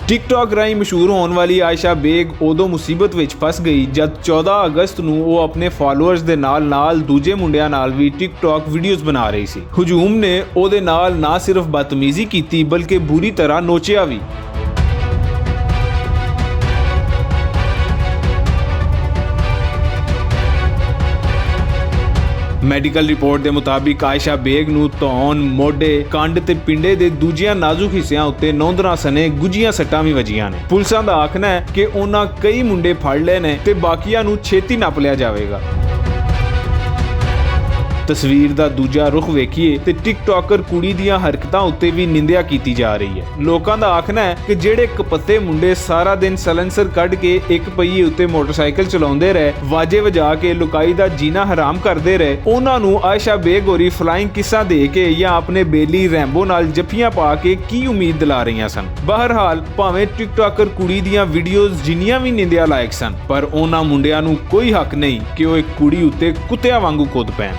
TikTok राही मशहूर होने वाली आयशा बेग उदों मुसीबत विच फस गई जब 14 अगस्त ਨੂੰ ਉਹ ਆਪਣੇ ਫਾਲੋਅਰਸ ਦੇ ਨਾਲ ਦੂਜੇ ਮੁੰਡਿਆਂ ਨਾਲ ਵੀ ਟਿਕਟੌਕ ਵੀਡੀਓਜ਼ ਬਣਾ ਰਹੀ ਸੀ। ਹਜੂਮ ਨੇ ਉਹਦੇ ਨਾਲ ਨਾ ਸਿਰਫ ਬਦਤਮੀਜ਼ੀ ਕੀਤੀ ਬਲਕਿ ਬੁਰੀ ਤਰ੍ਹਾਂ ਨੋਚਿਆ ਵੀ। ਮੈਡੀਕਲ ਰਿਪੋਰਟ ਦੇ ਮੁਤਾਬਿਕ ਆਇਸ਼ਾ ਬੇਗ ਨੂੰ ਧੌਣ, ਮੋਢੇ, ਕੰਡ ਤੇ ਪਿੰਡੇ ਦੇ ਦੂਜਿਆਂ ਨਾਜ਼ੁਕ ਹਿੱਸਿਆਂ ਉੱਤੇ ਨੌਂਦਰਾਂ ਸਣੇ ਗੁੱਝੀਆਂ ਸੱਟਾਂ ਵੀ ਵੱਜੀਆਂ ਨੇ। ਪੁਲਿਸਾਂ ਦਾ ਆਖਣਾ ਹੈ ਕਿ ਉਹਨਾਂ ਕਈ ਮੁੰਡੇ ਫੜ ਲਏ ਨੇ ਤੇ ਬਾਕੀਆਂ ਨੂੰ ਛੇਤੀ ਨੱਪ ਲਿਆ ਜਾਵੇਗਾ। ਤਸਵੀਰ ਦਾ ਦੂਜਾ ਰੁਖ ਵੇਖੀਏ ਤੇ ਟਿਕਟੌਕਰ ਕੁੜੀ ਦੀਆਂ ਹਰਕਤਾਂ ਉੱਤੇ ਵੀ ਨਿੰਦਿਆ ਕੀਤੀ ਜਾ ਰਹੀ ਹੈ। ਲੋਕਾਂ ਦਾ ਆਖਣਾ ਹੈ ਕਿ ਜਿਹੜੇ ਕਪੱਤੇ ਮੁੰਡੇ ਸਾਰਾ ਦਿਨ ਸਲੈਂਸਰ ਕੱਢ ਕੇ ਇੱਕ ਪਹੀਏ ਉੱਤੇ ਮੋਟਰਸਾਈਕਲ ਚਲਾਉਂਦੇ ਰਹੇ, ਵਾਜੇ ਵਜਾ ਕੇ ਲੁਕਾਈ ਦਾ ਜੀਣਾ ਹਰਾਮ ਕਰਦੇ ਰਹੇ, ਉਹਨਾਂ ਨੂੰ ਆਇਸ਼ਾ ਬੇਗ ਹੋਰੀ ਫਲਾਈਂਗ ਕਿੱਸਾਂ ਦੇ ਕੇ ਜਾਂ ਆਪਣੇ ਬੇਲੀ ਰੈਂਬੋ ਨਾਲ ਜੱਫੀਆਂ ਪਾ ਕੇ ਕੀ ਉਮੀਦ ਦਿਲਾ ਰਹੀਆਂ ਸਨ। ਬਹਰਹਾਲ ਭਾਵੇਂ ਟਿਕਟੌਕਰ ਕੁੜੀ ਦੀਆਂ ਵੀਡੀਓਜ਼ ਜਿੰਨੀਆਂ ਵੀ ਨਿੰਦਿਆ ਲਾਇਕ ਸਨ, ਪਰ ਉਹਨਾਂ ਮੁੰਡਿਆਂ ਨੂੰ ਕੋਈ ਹੱਕ ਨਹੀਂ ਕਿ ਉਹ ਇੱਕ ਕੁੜੀ ਉੱਤੇ ਕੁੱਤਿਆਂ ਵਾਂਗੂ ਕੁੱਦ ਪੈਣ।